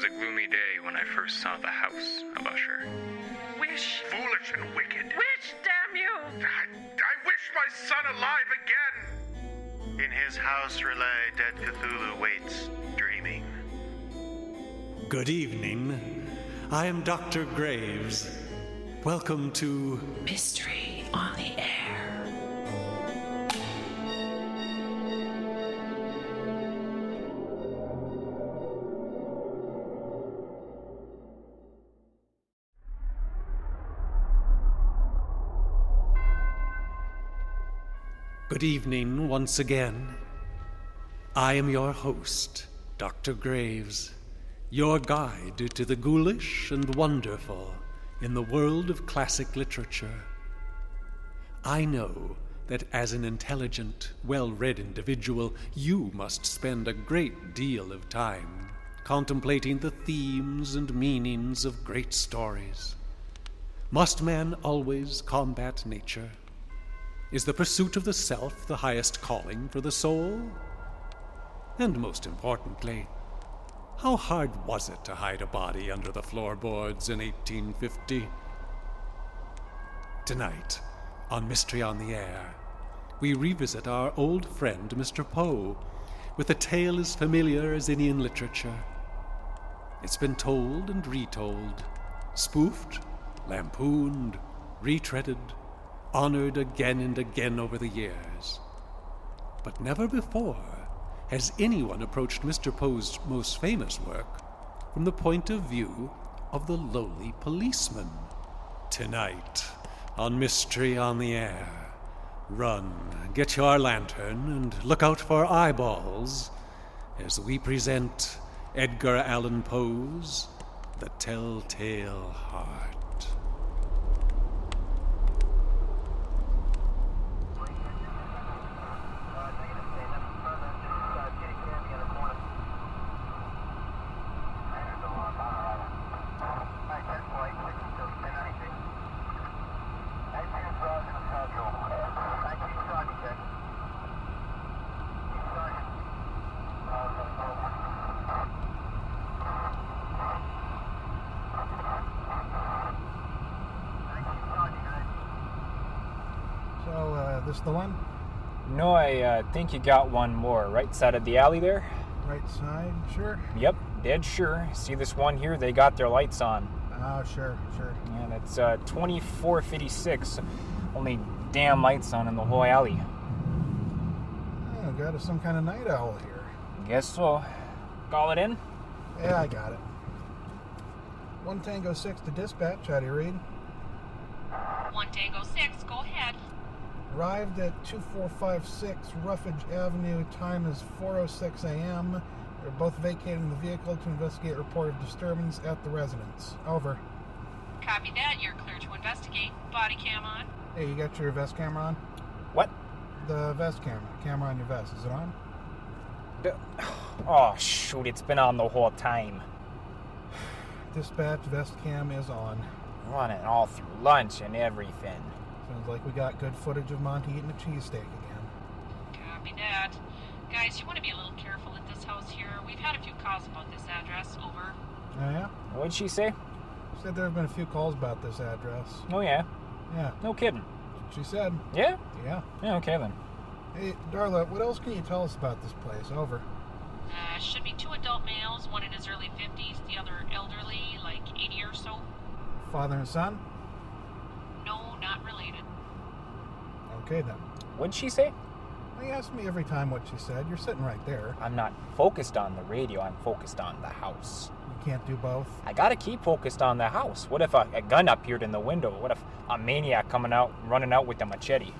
was a gloomy day when I first saw the house of Usher. Wish. Foolish and wicked. Wish, damn you! I wish my son alive again! In his house relay, dead Cthulhu waits, dreaming. Good evening. I am Dr. Graves. Welcome to Mystery on the Air. Good evening once again. I am your host, Dr. Graves, your guide to the ghoulish and wonderful in the world of classic literature. I know that as an intelligent, well-read individual, you must spend a great deal of time contemplating the themes and meanings of great stories. Must man always combat nature? Is the pursuit of the self the highest calling for the soul? And most importantly, how hard was it to hide a body under the floorboards in 1850? Tonight, on Mystery on the Air, we revisit our old friend Mr. Poe with a tale as familiar as any in literature. It's been told and retold, spoofed, lampooned, retreaded, honored again and again over the years. But never before has anyone approached Mr. Poe's most famous work from the point of view of the lowly policeman. Tonight, on Mystery on the Air, run, get your lantern, and look out for eyeballs as we present Edgar Allan Poe's The Telltale Heart. This the one? No, I think you got one more. Right side of the alley there? Right side, sure? Yep, dead sure. See this one here? They got their lights on. Oh, sure. Yeah, that's 2456. Only damn lights on in the whole alley. Oh, got some kind of night owl here. Guess so. Call it in? Yeah, I got it. 1 Tango 6 to dispatch. How do you read? 1 Tango 6, go ahead. Arrived at 2456 Roughage Avenue. Time is 4:06 a.m. They're both vacating the vehicle to investigate a report of disturbance at the residence. Over. Copy that. You're clear to investigate. Body cam on. Hey, you got your vest camera on? What? The vest camera. Camera on your vest. Is it on? Oh, shoot. It's been on the whole time. Dispatch, vest cam is on. Running all through lunch and everything. Sounds like we got good footage of Monty eating a cheesesteak again. Copy that. Guys, you want to be a little careful at this house here. We've had a few calls about this address. Over. Oh, yeah? What'd she say? She said there have been a few calls about this address. Oh, yeah? Yeah. No kidding. She said. Yeah? Yeah. Yeah, okay then. Hey, Darla, what else can you tell us about this place? Over. Should be 2 adult males, one in his early 50s, the other elderly, like 80 or so. Father and son? No, not related. Okay, then. What'd she say? Well, you ask me every time what she said. You're sitting right there. I'm not focused on the radio. I'm focused on the house. You can't do both. I gotta keep focused on the house. What if a gun appeared in the window? What if a maniac running out with a machete?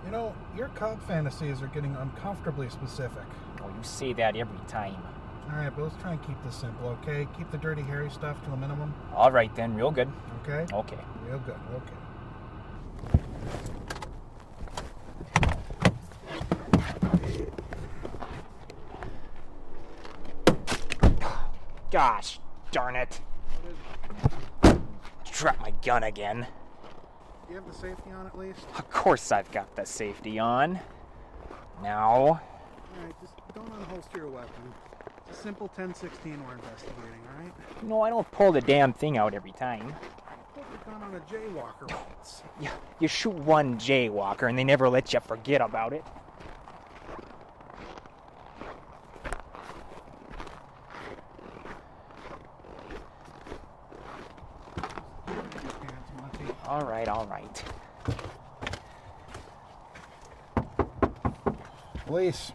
You know, your cop fantasies are getting uncomfortably specific. Oh, you say that every time. All right, but let's try and keep this simple, okay? Keep the dirty, hairy stuff to a minimum. All right then, real good. Okay? Okay. Real good, okay. Gosh darn it. Drop my gun again. Do you have the safety on at least? Of course I've got the safety on. Now. Alright, just don't unholster your weapon. Simple 1016 we're investigating, alright? No, I don't pull the damn thing out every time. Put the gun on a jaywalker once. You shoot one jaywalker and they never let you forget about it. All right. Police.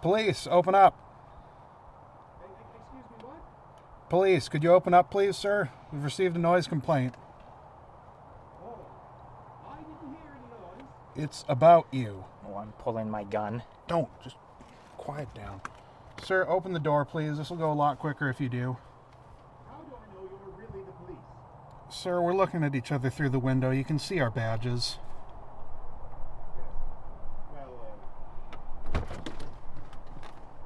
Police, open up. Excuse me, what? Police, could you open up, please, sir? We've received a noise complaint. Oh, I didn't hear any noise. It's about you. Oh, I'm pulling my gun. Don't. Just quiet down. Sir, open the door, please. This will go a lot quicker if you do. How do I know you're really the police? Sir, we're looking at each other through the window. You can see our badges.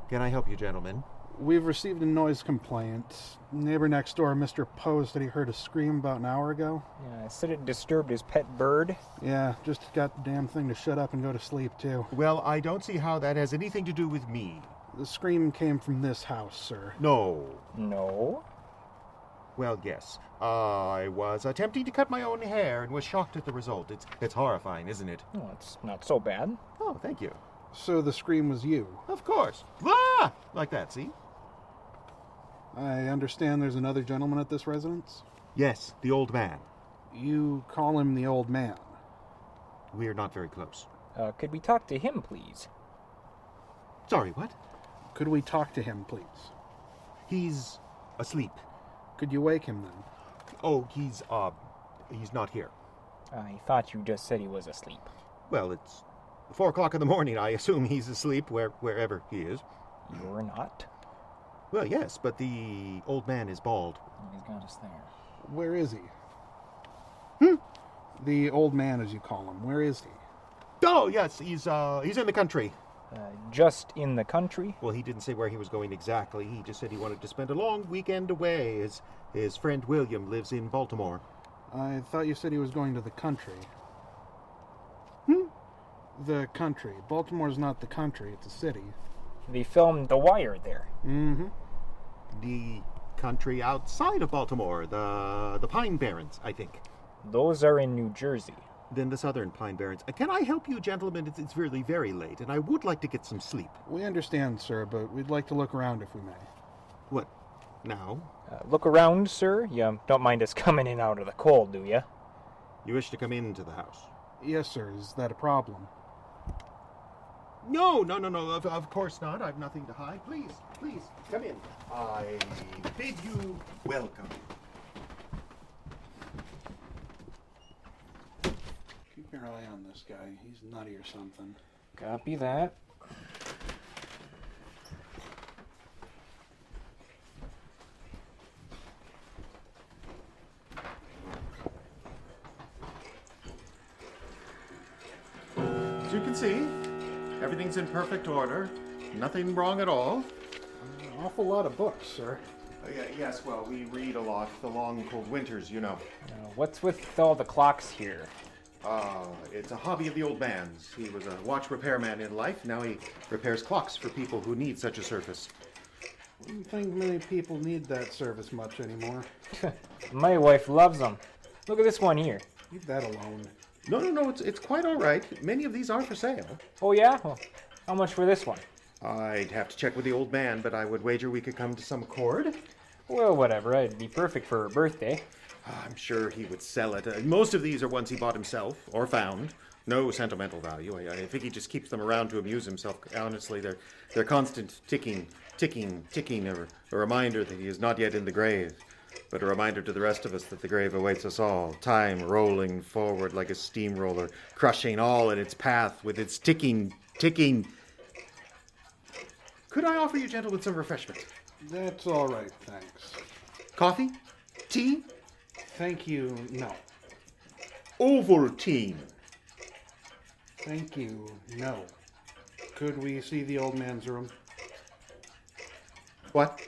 Can I help you, gentlemen? We've received a noise complaint. Neighbor next door, Mr. Poe, said he heard a scream about an hour ago. Yeah, I said it disturbed his pet bird. Yeah, just got the damn thing to shut up and go to sleep, too. Well, I don't see how that has anything to do with me. The scream came from this house, sir. No. No? Well, yes. I was attempting to cut my own hair and was shocked at the result. It's horrifying, isn't it? Oh, it's not so bad. Oh, thank you. So the scream was you. Of course. Ah! Like that, see? I understand there's another gentleman at this residence? Yes, the old man. You call him the old man. We're not very close. Could we talk to him, please? Sorry, what? Could we talk to him, please? He's asleep. Could you wake him then? Oh, he's not here. I thought you just said he was asleep. Well, it's 4 o'clock in the morning. I assume he's asleep wherever he is. You're not? Well, yes, but the old man is bald. He's got us there. Where is he? The old man, as you call him. Where is he? Oh, yes, he's in the country. Just in the country? Well, he didn't say where he was going exactly. He just said he wanted to spend a long weekend away. His friend William lives in Baltimore. I thought you said he was going to the country. The country. Baltimore's not the country, it's a city. They filmed The Wire there. Mm-hmm. The country outside of Baltimore, the Pine Barrens, I think. Those are in New Jersey. Then the southern Pine Barrens. Can I help you, gentlemen? It's really very late, and I would like to get some sleep. We understand, sir, but we'd like to look around if we may. What, now? Look around, sir. You don't mind us coming in out of the cold, do you? You wish to come into the house? Yes, sir. Is that a problem? No. Of course not. I've nothing to hide. Please, come in. I bid you welcome. Keep your eye on this guy. He's nutty or something. Copy that. As you can see, everything's in perfect order. Nothing wrong at all. An awful lot of books, sir. Yes, well, we read a lot. The long, cold winters, you know. What's with all the clocks here? It's a hobby of the old man's. He was a watch repairman in life. Now he repairs clocks for people who need such a service. I don't think many people need that service much anymore. My wife loves them. Look at this one here. Leave that alone. No, it's quite all right. Many of these are for sale. Oh, yeah? Well, how much for this one? I'd have to check with the old man, but I would wager we could come to some accord. Well, whatever. It'd be perfect for her birthday. I'm sure he would sell it. Most of these are ones he bought himself or found. No sentimental value. I think he just keeps them around to amuse himself. Honestly, they're constant ticking, a reminder that he is not yet in the grave, but a reminder to the rest of us that the grave awaits us all. Time rolling forward like a steamroller, crushing all in its path with its ticking. Could I offer you gentlemen some refreshment? That's all right, thanks. Coffee? Tea? Thank you, no. Ovaltine. Thank you, no. Could we see the old man's room? What?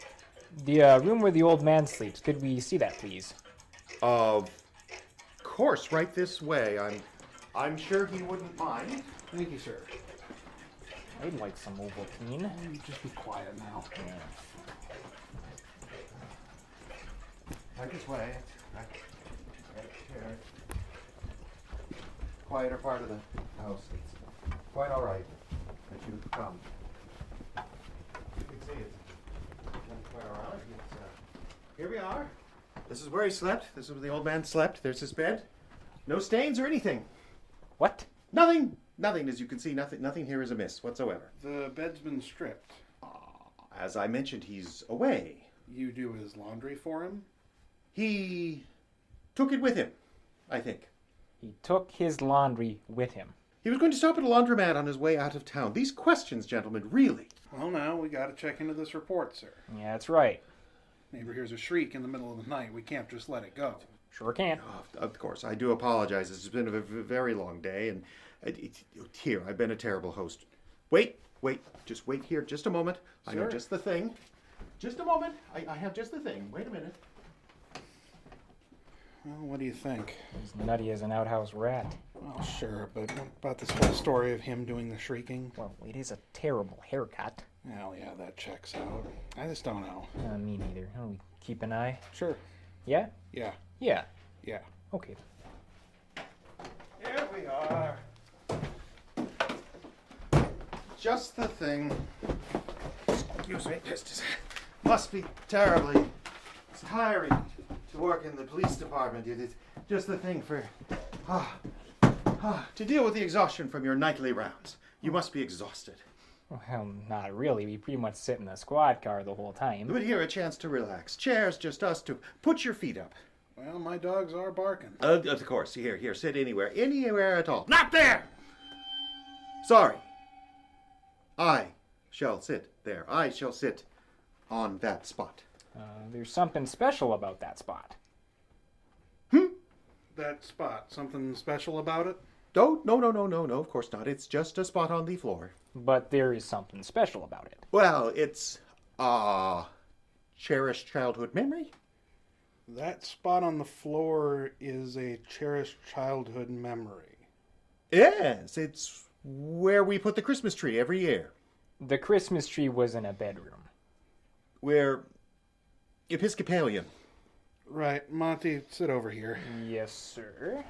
The room where the old man sleeps. Could we see that, please? Of course, right this way. I'm sure he wouldn't mind. Thank you, sir. I'd like some Ovaltine. You just be quiet now. Yeah. Back this way. Back here. Quieter part of the house. It's quite all right that you've come. You can see it's quite all right. Here we are. This is where he slept. This is where the old man slept. There's his bed. No stains or anything. What? Nothing. Nothing, as you can see. Nothing here is amiss whatsoever. The bed's been stripped. As I mentioned, he's away. You do his laundry for him? He took it with him, I think. He took his laundry with him. He was going to stop at a laundromat on his way out of town. These questions, gentlemen, really. Well, now we got to check into this report, sir. Yeah, that's right. Neighbor hears a shriek in the middle of the night. We can't just let it go. Sure can. Of course, I do apologize. It's been a very long day, and here, I've been a terrible host. Wait, just wait here just a moment. Sir? I know just the thing. Just a moment. I have just the thing. Wait a minute. Well, what do you think? He's nutty as an outhouse rat. Well, sure, but what about this whole story of him doing the shrieking? Well, it is a terrible haircut. Well, yeah, that checks out. I just don't know. Me neither. Oh, we keep an eye. Sure. Yeah? Yeah. Yeah. Yeah. Okay. Here we are. Just the thing. Excuse me. Just must be terribly tiring to work in the police department. It's just the thing for to deal with the exhaustion from your nightly rounds. You must be exhausted. Well, not really. We pretty much sit in the squad car the whole time. But here, a chance to relax. Chairs, just us two. Put your feet up. Well, my dogs are barking. Of course. Here. Sit anywhere at all. Not there! Sorry. I shall sit there. I shall sit on that spot. There's something special about that spot. That spot, something special about it? No, of course not. It's just a spot on the floor. But there is something special about it. Well, it's a cherished childhood memory. That spot on the floor is a cherished childhood memory. Yes, it's where we put the Christmas tree every year. The Christmas tree was in a bedroom. We're Episcopalian. Right, Monty, sit over here. Yes, sir.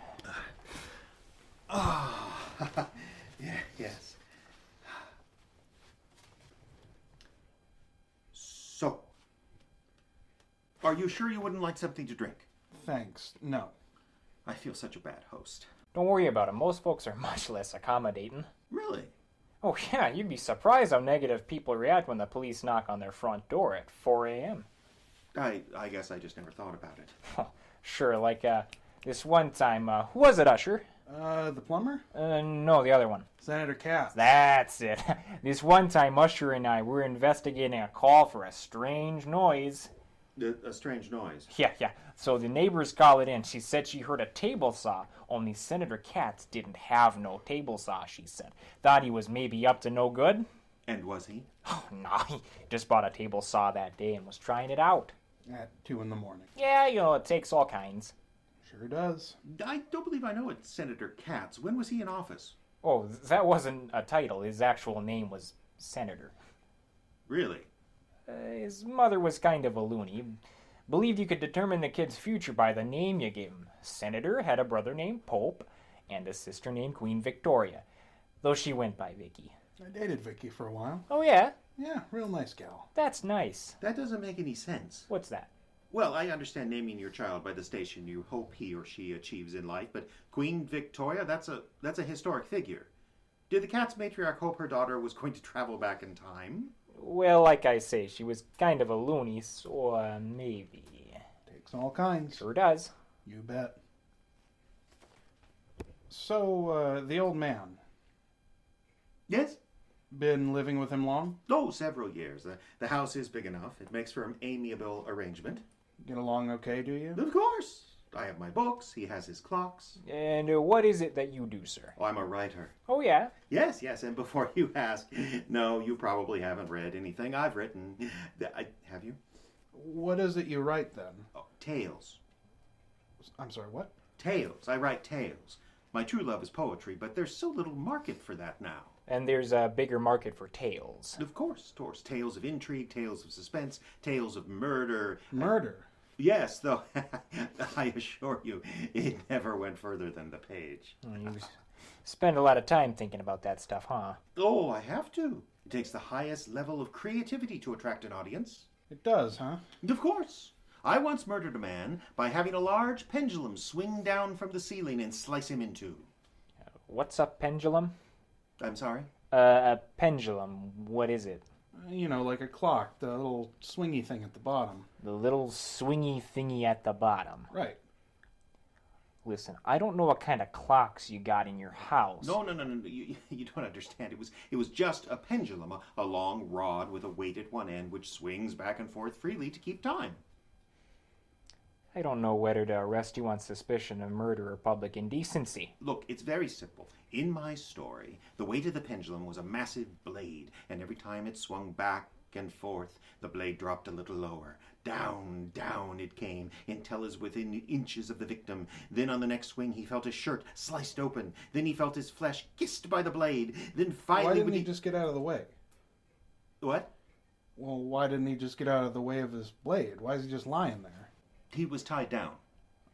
Yes. So, are you sure you wouldn't like something to drink? Thanks. No. I feel such a bad host. Don't worry about it. Most folks are much less accommodating. Really? Oh, yeah, you'd be surprised how negative people react when the police knock on their front door at 4 a.m. I guess I just never thought about it. Sure, like, this one time, who was it, Usher? The plumber? No, the other one. Senator Katz. That's it. This one time, Usher and I were investigating a call for a strange noise. A strange noise. Yeah. So the neighbors called it in. She said she heard a table saw, only Senator Katz didn't have no table saw, she said. Thought he was maybe up to no good. And was he? Oh, no, he just bought a table saw that day and was trying it out. At 2 in the morning. Yeah, it takes all kinds. Sure does. I don't believe I know it, Senator Katz. When was he in office? Oh, that wasn't a title. His actual name was Senator. Really? His mother was kind of a loony. Believed you could determine the kid's future by the name you gave him. Senator had a brother named Pope and a sister named Queen Victoria, though she went by Vicky. I dated Vicky for a while. Oh, yeah? Yeah, real nice gal. That's nice. That doesn't make any sense. What's that? Well, I understand naming your child by the station you hope he or she achieves in life, but Queen Victoria, that's a historic figure. Did the Katz matriarch hope her daughter was going to travel back in time? Well, like I say, she was kind of a loony, so maybe. Takes all kinds. Sure does. You bet. So, the old man. Yes? Been living with him long? Oh, several years. The house is big enough. It makes for an amiable arrangement. Get along okay, do you? Of course. I have my books. He has his clocks. And what is it that you do, sir? Oh, I'm a writer. Oh, yeah? Yes. And before you ask, no, you probably haven't read anything I've written. Have you? What is it you write, then? Oh, tales. I'm sorry, what? Tales. I write tales. My true love is poetry, but there's so little market for that now. And there's a bigger market for tales. Of course. Tales of intrigue, tales of suspense, tales of murder. Murder? Yes, though I assure you, it never went further than the page. You spend a lot of time thinking about that stuff, huh? Oh, I have to. It takes the highest level of creativity to attract an audience. It does, huh? Of course. I once murdered a man by having a large pendulum swing down from the ceiling and slice him in two. What's a pendulum? I'm sorry? A pendulum. What is it? You know, like a clock, the little swingy thing at the bottom. The little swingy thingy at the bottom. Right. Listen, I don't know what kind of clocks you got in your house. No. You don't understand. It was just a pendulum, a long rod with a weight at one end which swings back and forth freely to keep time. I don't know whether to arrest you on suspicion of murder or public indecency. Look, it's very simple. In my story, the weight of the pendulum was a massive blade, and every time it swung back and forth, the blade dropped a little lower. Down, down it came, until it was within inches of the victim. Then on the next swing, he felt his shirt sliced open. Then he felt his flesh kissed by the blade. Then finally... Why didn't he just get out of the way? What? Well, why didn't he just get out of the way of his blade? Why is he just lying there? He was tied down.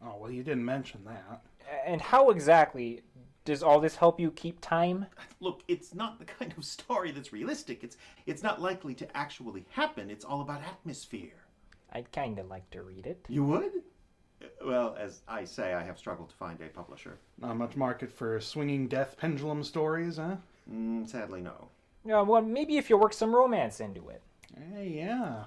Oh, well, you didn't mention that. And how exactly does all this help you keep time? Look, it's not the kind of story that's realistic. It's not likely to actually happen. It's all about atmosphere. I'd kind of like to read it. You would? Well, as I say, I have struggled to find a publisher. Not much market for swinging death pendulum stories, huh? Sadly, no. Yeah, well, maybe if you work some romance into it. Hey, yeah.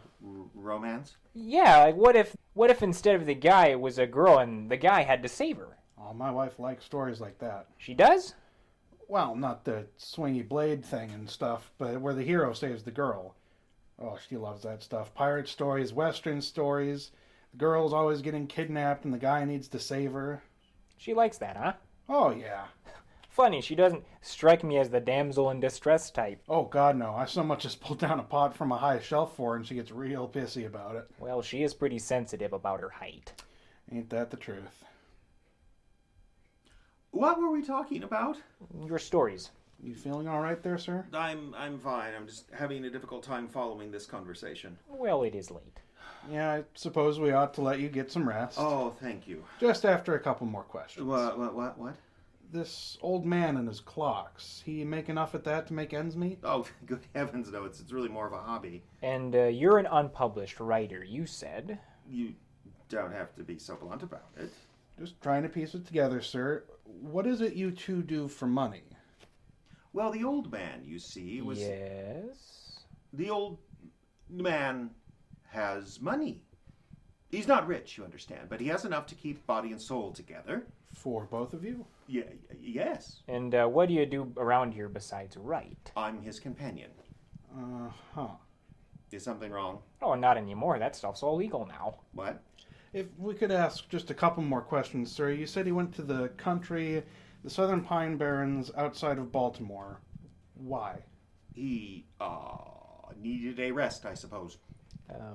Romance? Yeah, like what if instead of the guy it was a girl and the guy had to save her? Oh, my wife likes stories like that. She does? Well, not the swingy blade thing and stuff, but where the hero saves the girl. Oh, she loves that stuff. Pirate stories, Western stories. The girl's always getting kidnapped and the guy needs to save her. She likes that, huh? Oh, yeah. Funny, she doesn't strike me as the damsel in distress type. Oh, God, no. I so much as pulled down a pot from a high shelf for her and she gets real pissy about it. Well, she is pretty sensitive about her height. Ain't that the truth? What were we talking about? Your stories. You feeling all right there, sir? I'm fine. I'm just having a difficult time following this conversation. Well, it is late. Yeah, I suppose we ought to let you get some rest. Oh, thank you. Just after a couple more questions. What? This old man and his clocks, he make enough at that to make ends meet? Oh, good heavens, no. It's really more of a hobby. And you're an unpublished writer, you said. You don't have to be so blunt about it. Just trying to piece it together, sir. What is it you two do for money? Well, the old man, you see, was... Yes? The old man has money. He's not rich, you understand, but he has enough to keep body and soul together. For both of you? Yes. And what do you do around here besides write? I'm his companion. Uh-huh. Is something wrong? Oh, not anymore. That stuff's all legal now. What? If we could ask just a couple more questions, sir. You said he went to the country, the Southern Pine Barrens outside of Baltimore. Why? He, needed a rest, I suppose.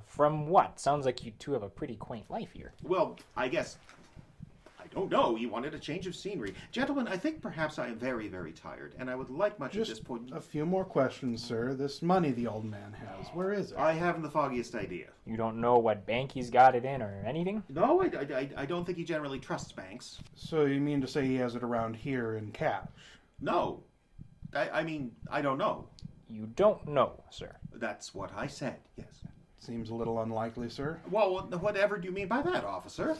From what? Sounds like you two have a pretty quaint life here. Well, I guess... I don't know. He wanted a change of scenery. Gentlemen, I think perhaps I am very, very tired, and I would like much Just at this point... a few more questions, sir. This money the old man has, where is it? I haven't the foggiest idea. You don't know what bank he's got it in or anything? No, I don't think he generally trusts banks. So you mean to say he has it around here in cash? No. I mean, I don't know. You don't know, sir. That's what I said, yes. Seems a little unlikely, sir. Well, whatever do you mean by that, officer?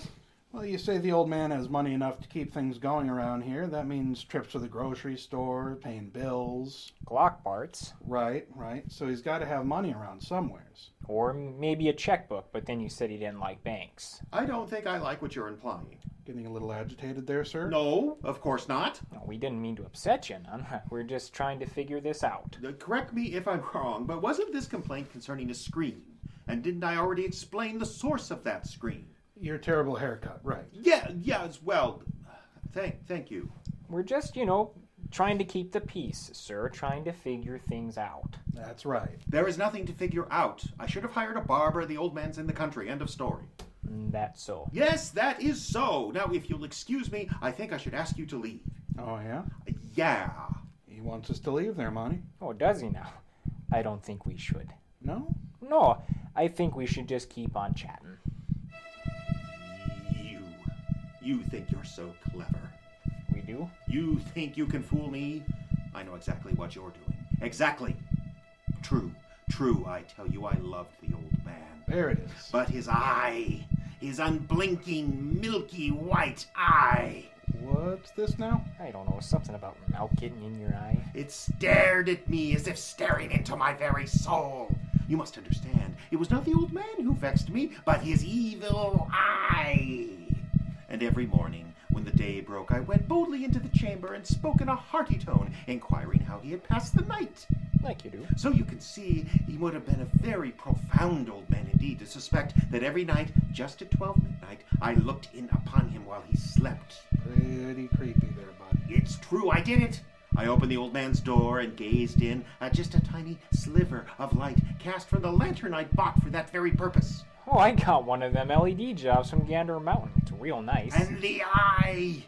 Well, you say the old man has money enough to keep things going around here. That means trips to the grocery store, paying bills. Clock parts. Right. So he's got to have money around somewheres. Or maybe a checkbook, but then you said he didn't like banks. I don't think I like what you're implying. Getting a little agitated there, sir? No, of course not. No, we didn't mean to upset you none. We're just trying to figure this out. Correct me if I'm wrong, but wasn't this complaint concerning a screen? And didn't I already explain the source of that screen? Your terrible haircut, right. Yeah, as well. Thank you. We're just, trying to keep the peace, sir. Trying to figure things out. That's right. There is nothing to figure out. I should have hired a barber. The old man's in the country. End of story. That's so. Yes, that is so. Now, if you'll excuse me, I think I should ask you to leave. Oh, yeah? Yeah. He wants us to leave there, Monty. Oh, does he now? I don't think we should. No? No, I think we should just keep on chatting. You think you're so clever. We do? You think you can fool me? I know exactly what you're doing. Exactly. True, I tell you, I loved the old man. There it is. But his eye, his unblinking, milky white eye. What's this now? I don't know, something about milk getting in your eye. It stared at me as if staring into my very soul. You must understand, it was not the old man who vexed me, but his evil eye. And every morning, when the day broke, I went boldly into the chamber and spoke in a hearty tone, inquiring how he had passed the night. Like you do. So you can see, he would have been a very profound old man indeed to suspect that every night, just at 12 midnight, I looked in upon him while he slept. Pretty creepy there, bud. It's true, I did it. I opened the old man's door and gazed in at just a tiny sliver of light cast from the lantern I bought for that very purpose. Oh, I got one of them LED jobs from Gander Mountain. It's real nice. And the eye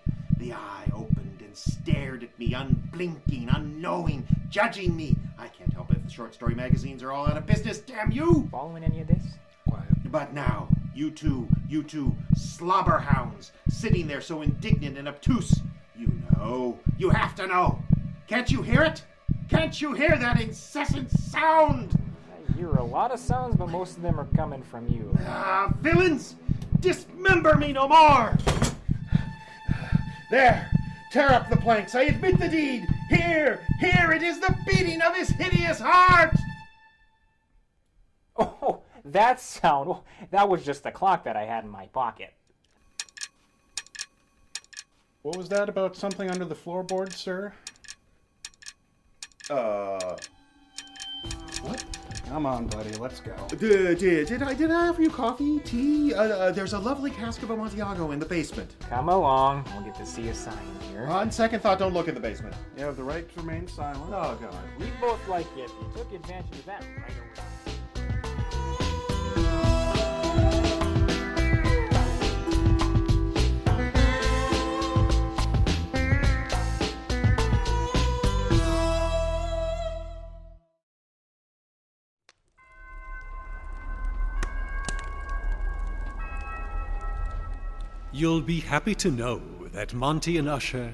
opened and stared at me, unblinking, unknowing, judging me. I can't help it if the short story magazines are all out of business, damn you! Following any of this? Quiet. But now, you two slobberhounds, sitting there so indignant and obtuse, you have to know. Can't you hear it? Can't you hear that incessant sound? I hear a lot of sounds, but most of them are coming from you. Ah, villains! Dismember me no more! There! Tear up the planks! I admit the deed! Here! It is the beating of his hideous heart! Oh, that sound! Oh, that was just the clock that I had in my pocket. What was that about something under the floorboard, sir? What? Come on, buddy, let's go. Did I offer you coffee, tea? There's a lovely cask of Amontillado in the basement. Come along, we'll get to see a sign here. On second thought, don't look in the basement. You have the right to remain silent. Oh, God. We both like it. You took advantage of that right away. You'll be happy to know that Monty and Usher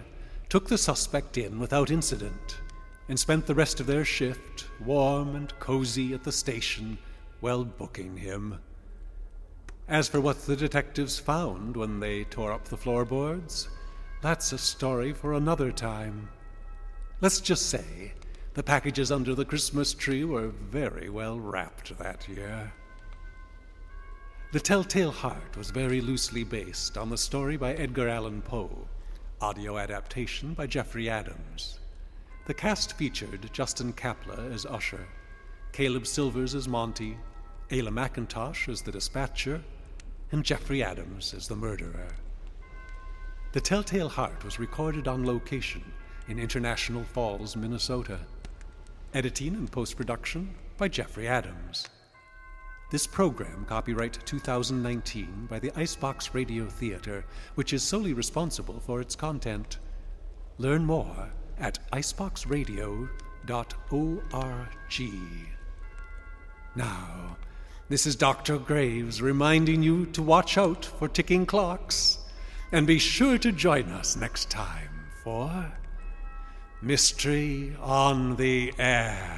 took the suspect in without incident and spent the rest of their shift warm and cozy at the station while booking him. As for what the detectives found when they tore up the floorboards, that's a story for another time. Let's just say the packages under the Christmas tree were very well wrapped that year. The Telltale Heart was very loosely based on the story by Edgar Allan Poe, audio adaptation by Jeffrey Adams. The cast featured Justin Kapla as Usher, Caleb Silvers as Monty, Ayla McIntosh as the dispatcher, and Jeffrey Adams as the murderer. The Telltale Heart was recorded on location in Int'l Falls, Minnesota. Editing and post-production by Jeffrey Adams. This program, copyright 2019 by the Icebox Radio Theater, which is solely responsible for its content. Learn more at iceboxradio.org. Now, this is Dr. Graves reminding you to watch out for ticking clocks, and be sure to join us next time for Mystery on the Air.